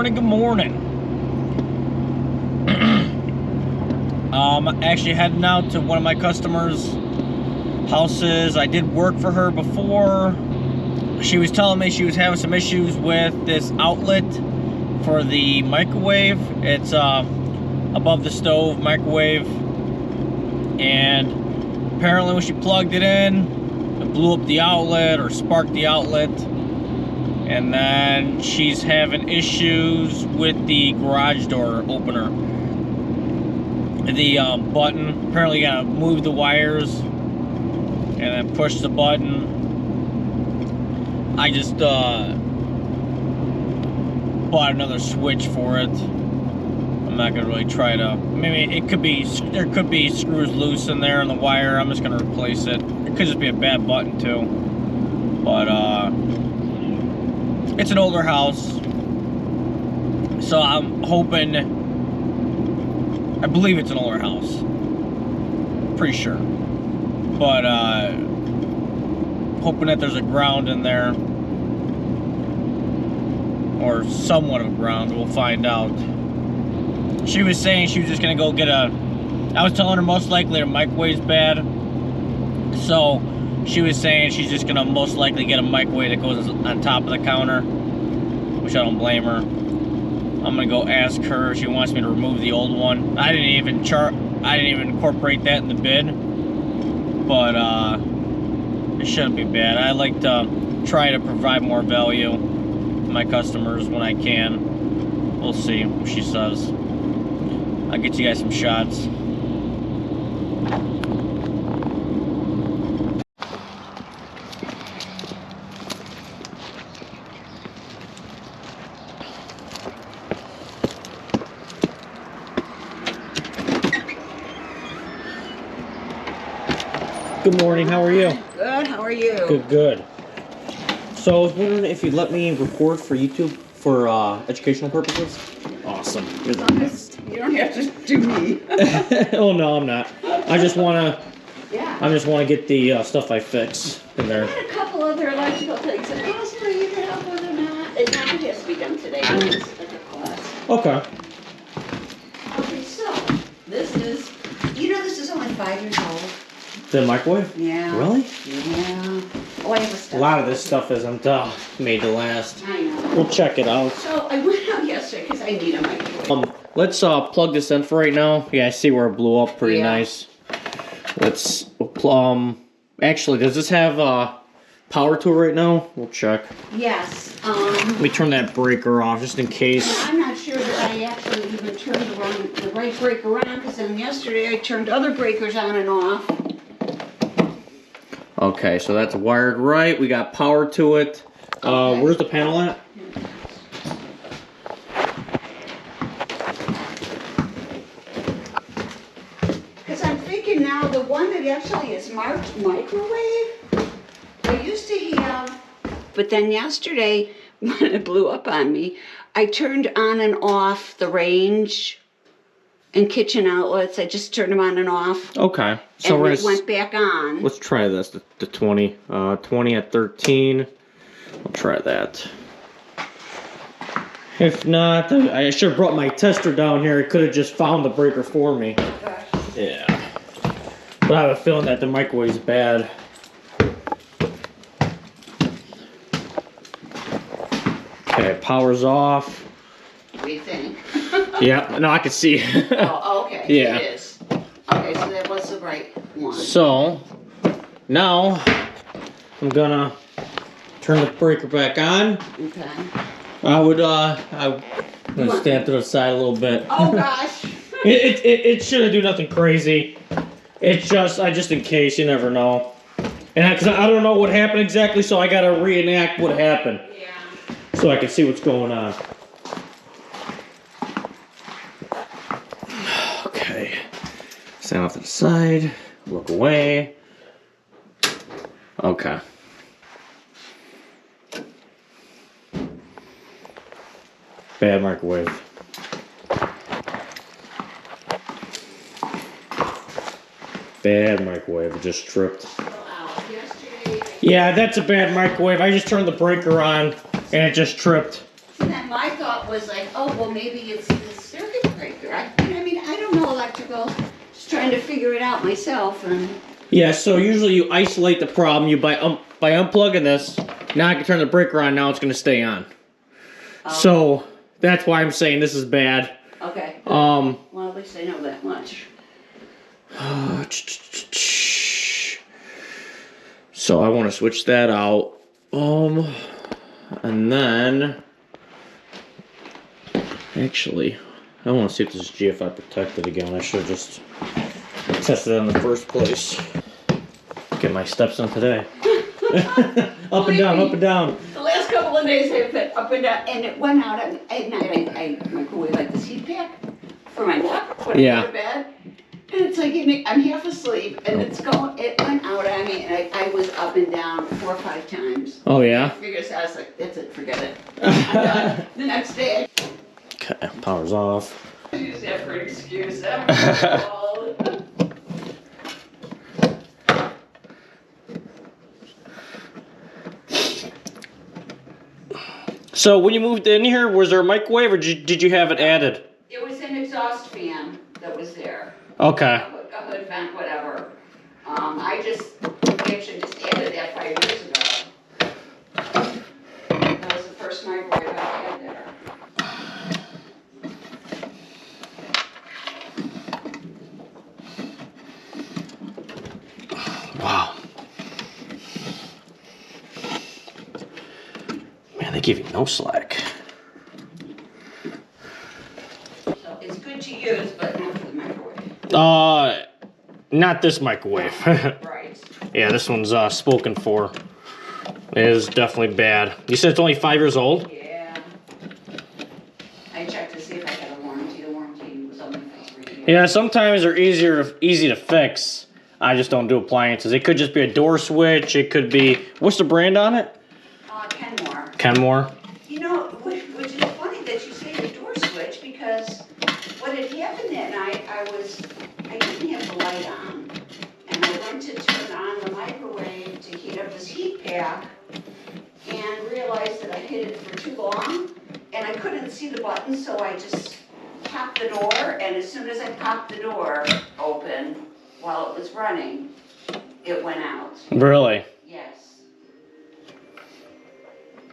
morning, good morning. Actually heading out to one of my customers' houses. I did work for her before. She was telling me she was having some issues with this outlet for the microwave. It's above the stove microwave, and apparently when she plugged it in, it blew up the outlet or sparked the outlet. And then she's having issues with the garage door opener. The button, apparently you gotta move the wires and then push the button. I just bought another switch for it. I'm not gonna really try to, maybe it could be, there could be screws loose in there in the wire. I'm just gonna replace it. It could just be a bad button too. But it's an older house, so I'm hoping, I believe it's an older house, pretty sure, but hoping that there's a ground in there, or somewhat of a ground. We'll find out. She was saying she was just gonna go get I was telling her most likely her microwave's bad, so she was saying she's just gonna most likely get a microwave that goes on top of the counter, which I don't blame her. I'm gonna go ask her if she wants me to remove the old one. I didn't even incorporate that in the bid, but it shouldn't be bad. I like to try to provide more value to my customers when I can. We'll see what she says. I'll get you guys some shots. Good morning, how are you? Good, how are you? Good, good. So I was wondering if you'd let me record for YouTube for educational purposes? Awesome. As long as you don't have to do me. Oh no, I'm not. I just wanna get the stuff I fix in there. I had a couple other electrical things that possibly you can help with or not. It has to be done today. It's like a class. Okay. Okay, so this is only 5 years old. The microwave? Yeah. Really? Yeah. Oh, I have a stuff. A lot of this stuff isn't made to last. I know. We'll check it out. So I went out yesterday because I need a microwave. Let's plug this in for right now. Yeah, I see where it blew up pretty nice. Let's actually, does this have power to it right now? We'll check. Yes. Let me turn that breaker off just in case. I'm not sure that I actually even turned the right breaker on, because then yesterday I turned other breakers on and off. Okay, so that's wired right. We got power to it. Okay. Where's the panel at? Because I'm thinking now, the one that actually is marked microwave, I used to have, but then yesterday, when it blew up on me, I turned on and off the range and kitchen outlets. I just turned them on and off. Okay. So and it went back on. Let's try this, the 20. 20 at 13. We'll try that. If not, I should have brought my tester down here. It could have just found the breaker for me. Okay. Yeah. But I have a feeling that the microwave's bad. Okay, power's off. We think. Yeah, no, I can see. Oh, okay. Yeah. It is. Okay, so that was the right one. So, now, I'm gonna turn the breaker back on. Okay. I'm gonna stand to the side a little bit. Oh, gosh. It shouldn't do nothing crazy. It's just in case, you never know. And because I don't know what happened exactly, so I gotta reenact what happened. Yeah. So I can see what's going on. Okay. Stand off to the side. Look away. Okay. Bad microwave. Bad microwave. It just tripped. Yeah, that's a bad microwave. I just turned the breaker on and it just tripped. So then my thought was like, oh, well, maybe it's the circuit breaker. I mean, I don't know electrical. Just trying to figure it out myself. And Yeah, so usually you isolate the problem. You by unplugging this, now I can turn the breaker on. Now it's going to stay on. So that's why I'm saying this is bad. okay. Well, at least I know that much. So I want to switch that out. And then actually, I want to see if this is GFI protected again. I should have just tested it in the first place. Get my steps in today. Up and down, up and down. The last couple of days I've been up and down, and it went out at night. I microwave like this heat pack for my neck when I go to bed. And it's like, I'm half asleep, and it went out at me, and I was up and down 4 or 5 times. Oh, yeah? I figured I was like, that's it, forget it. I'm done. The next day, Okay, power's off. I use that for an excuse. So when you moved in here, was there a microwave, or did you have it added? It was an exhaust fan that was there. Okay. A hood vent, whatever. I actually just added that 5 years ago. That was the first microwave I had there. Wow. Man, they give you no slack. So it's good to use, but not for the microwave. Not this microwave. Right. Yeah, this one's spoken for. It is definitely bad. You said it's only 5 years old? Yeah. I checked to see if I had a warranty. The warranty was only for 3 years. Yeah, sometimes they're easy to fix. I just don't do appliances. It could just be a door switch. It could be, what's the brand on it? Kenmore. Kenmore. You know, which is funny that you say the door switch, because what had happened that night, I didn't have the light on, and I went to turn on the microwave to heat up this heat pack, and realized that I hit it for too long, and I couldn't see the button, so I just popped the door, and as soon as I popped the door open, while it was running, it went out. Really? Yes.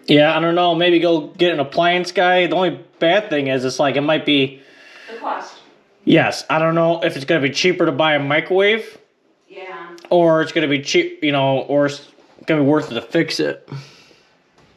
Yeah, I don't know. Maybe go get an appliance guy. The only bad thing is, it's like it might be. The cost. Yes, I don't know if it's gonna be cheaper to buy a microwave. Yeah. Or it's gonna be cheap, or it's gonna be worth it to fix it.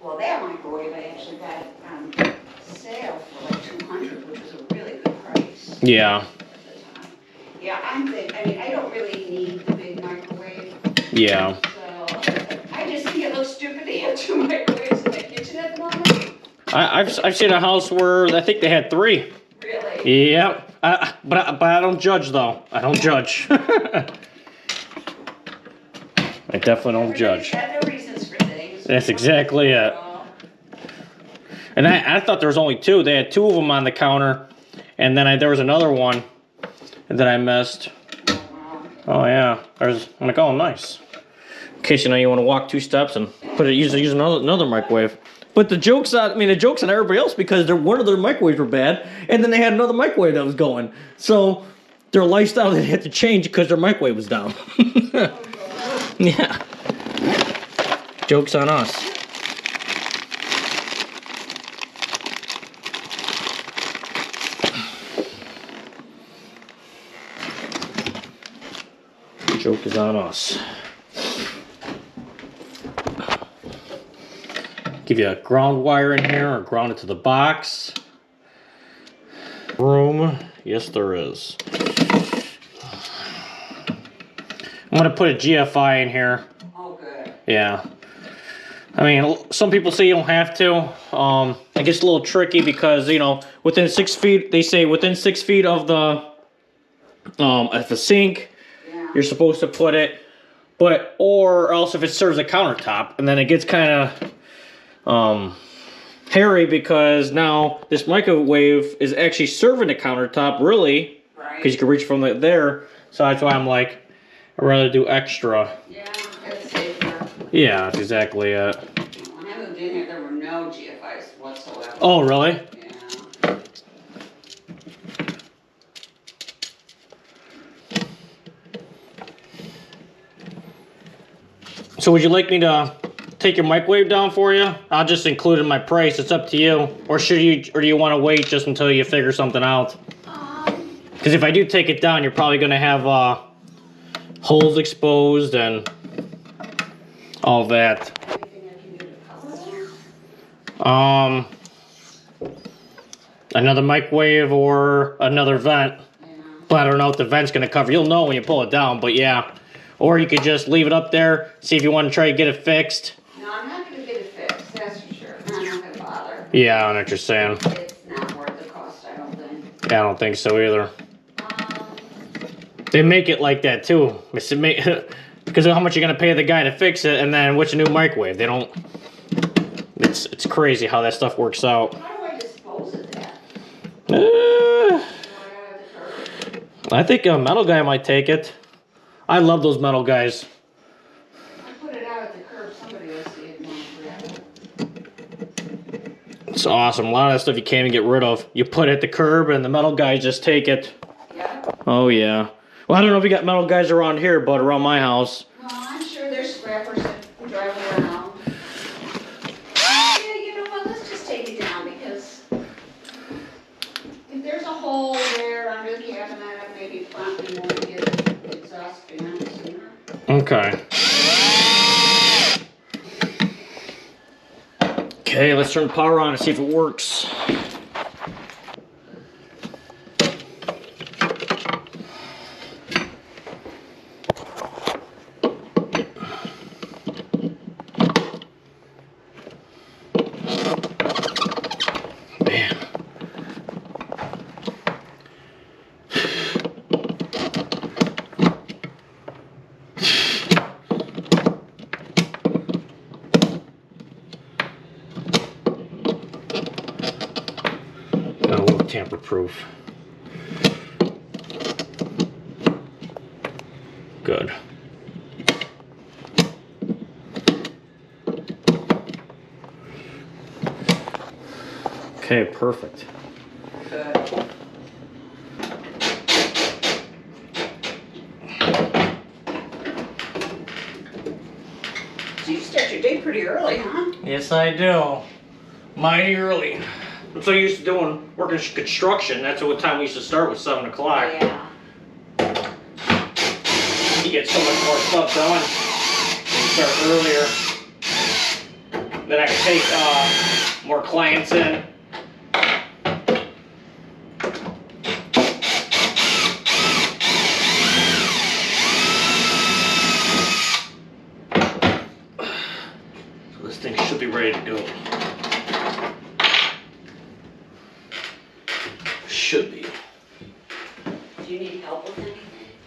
Well, that microwave I actually got on sale for like $200, which was a really good price. Yeah. Yeah, I don't really need the big microwave. Yeah. So I just think it looks stupid to have 2 microwaves in the kitchen at the moment. I've seen a house where I think they had 3. Really? Yeah. But I don't judge though. I don't judge. I definitely don't judge. Had their reasons for things. That's exactly it. And I thought there was only 2. They had 2 of them on the counter, and then there was another one that I missed. Oh yeah, I'm like, oh nice. In case you want to walk 2 steps and use another microwave. But the joke's on everybody else, because one of their microwaves were bad, and then they had another microwave that was going. So their lifestyle, they had to change because their microwave was down. Yeah. Joke's on us. Joke is on us. Give you a ground wire in here, or ground it to the box. Room, yes there is. I'm gonna put a GFI in here. Oh, good. Yeah. I mean, some people say you don't have to. It gets a little tricky because, within 6 feet, they say within 6 feet of the at the sink, you're supposed to put it, or else if it serves a countertop, and then it gets kind of hairy, because now this microwave is actually serving the countertop, really, because you can reach from there. So that's why I'm like, I'd rather do extra. Yeah, that's safer. Yeah, that's exactly it. When I moved in here, there were no GFIs whatsoever. Oh, really? Yeah. So would you like me to take your microwave down for you? I'll just include it in my price. It's up to you. Or do you want to wait just until you figure something out? Because if I do take it down, you're probably going to have holes exposed and all that. Anything I can do to cover it? Another microwave or another vent. Yeah. But I don't know what the vent's going to cover. You'll know when you pull it down, but yeah. Or you could just leave it up there, see if you want to try to get it fixed. No, I'm not going to get it fixed, that's for sure. I'm not going to bother. Yeah, I know what you're saying. It's not worth the cost, I don't think. Yeah, I don't think so either. They make it like that too. Because of how much you're going to pay the guy to fix it, and then what's a new microwave? They don't... It's crazy how that stuff works out. How do I dispose of that? I think a metal guy might take it. I love those metal guys. I put it out at the curb, somebody will see it and want to grab it. It's awesome. A lot of that stuff you can't even get rid of. You put it at the curb and the metal guys just take it. Yeah? Oh yeah. Well, I don't know if you got metal guys around here, but around my house. Well, I'm sure there's scrappers that drive around. Yeah, you know what, let's just take it down because if there's a hole there under the cabinet, maybe probably won't get exhaust fan sooner. Okay. Okay, let's turn the power on and see if it works. Man. Tamper proof. Good. Okay, perfect. Good. So you start your day pretty early, huh? Yes, I do. Mighty early. I'm so used to working construction. That's what time we used to start was 7 o'clock. Yeah. You get so much more stuff done. You start earlier. Then I can take more clients in. So this thing should be ready to go. Should be. Do you need help with anything?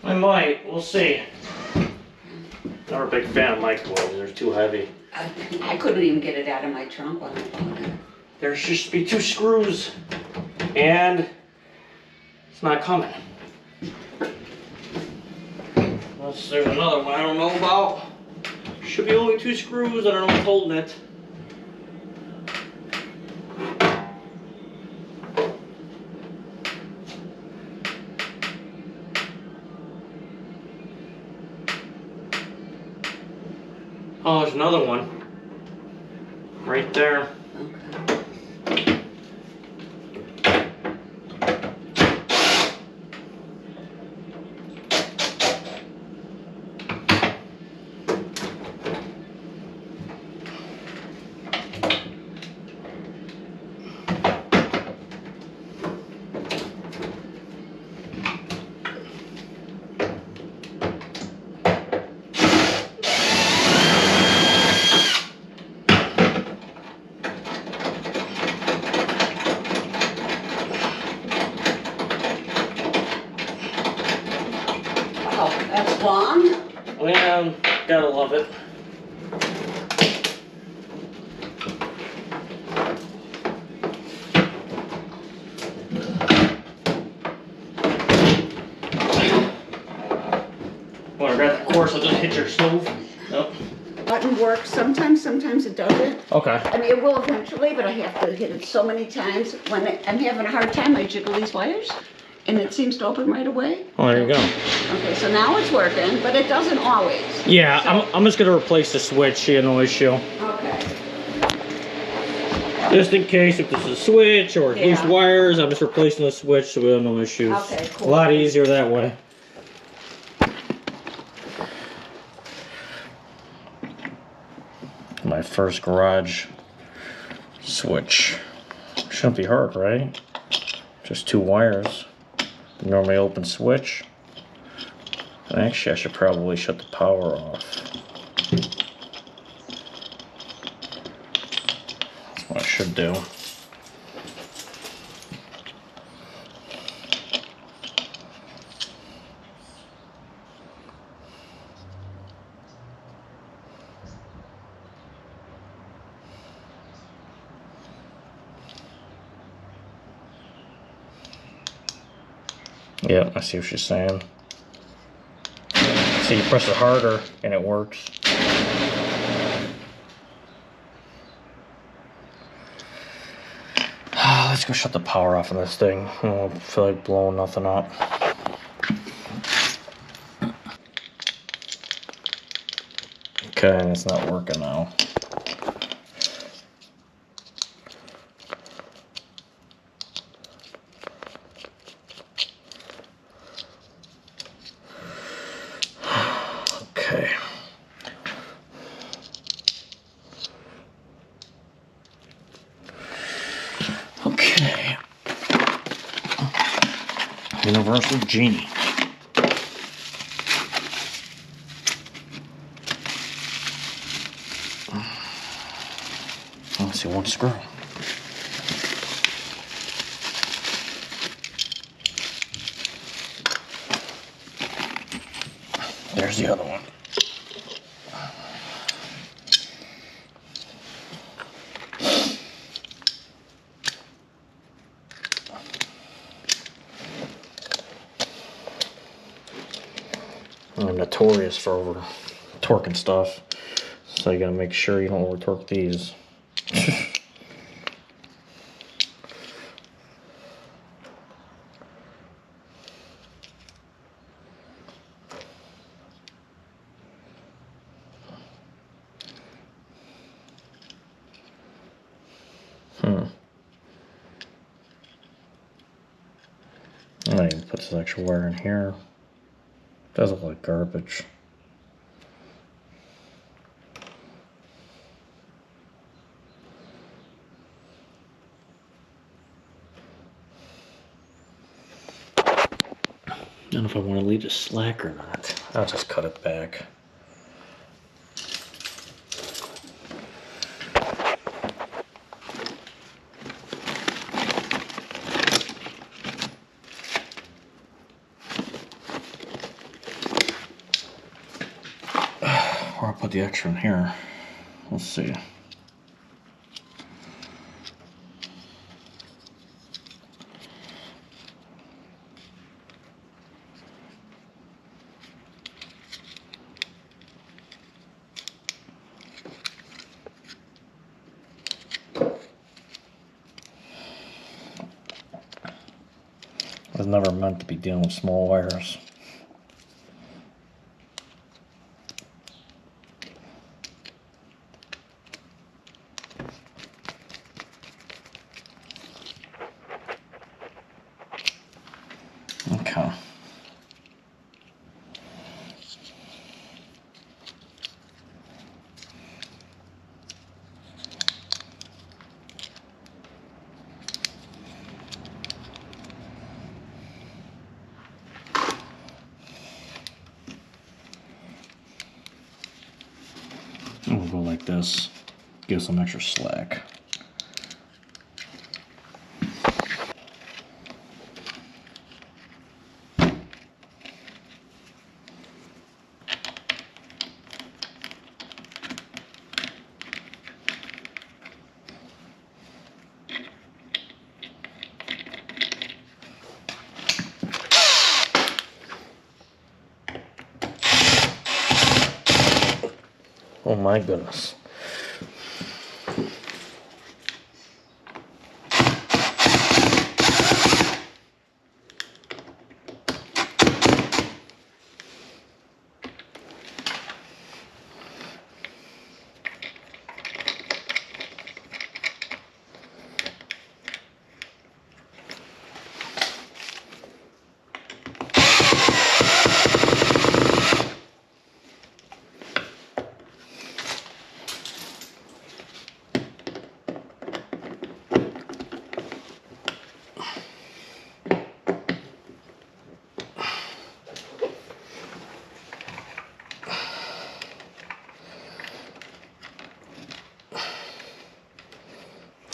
I might. We'll see. Not a big fan of microwaves. They're too heavy. I couldn't even get it out of my trunk when I bought it. There should just be 2 screws. And it's not coming. Unless there's another one I don't know about. Should be only 2 screws. I don't know what's holding it. Oh, there's another one. Right there. Okay. Oh, that's long? Yeah, gotta love it. Want to grab the course? I'll just hit your stove. Nope. But button works sometimes it doesn't. Okay. I mean, it will eventually, but I have to hit it so many times. When I'm having a hard time, I jiggle these wires, and it seems to open right away. Oh, there you go. Okay, so now it's working, but it doesn't always. Yeah, So, I'm just gonna replace the switch. Yeah, no issue. okay. Just in case if there's a switch or loose Yeah. wires, I'm just replacing the switch so we have no issues. Okay, cool. A lot easier that way. My first garage switch. Shouldn't be hard, right? Just 2 wires. Normally open switch. Actually, I should probably shut the power off. That's what I should do. Yeah, I see what she's saying. See, you press it harder and it works. Let's go shut the power off on this thing. I don't feel like blowing nothing up. Okay, and it's not working now. Okay. Okay. Universal Genie. Let's see, one screw. There's the other one. I'm notorious for over torquing stuff, so you gotta make sure you don't over torque these. I need to put this extra wire in here. Does look like garbage. I don't know if I want to leave it slack or not. I'll just cut it back. Or I'll put the extra in here. We'll see. I was never meant to be dealing with small wires. Okay. And we'll go like this, give some extra slack. Oh my goodness.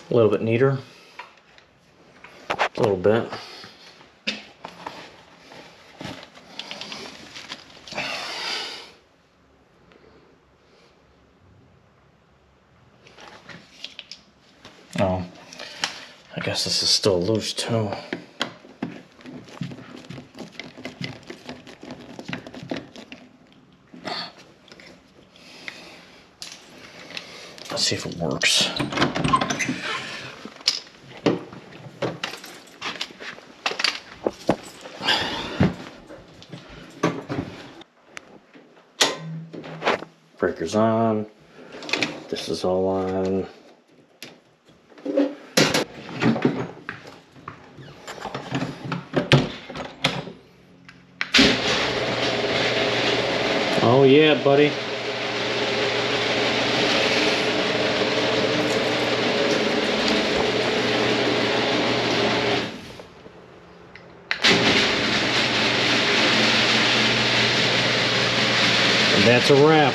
A little bit neater. A little bit. Oh, I guess this is still loose too. Let's see if it works. Breaker's on. This is all on. Oh yeah, buddy. And that's a wrap.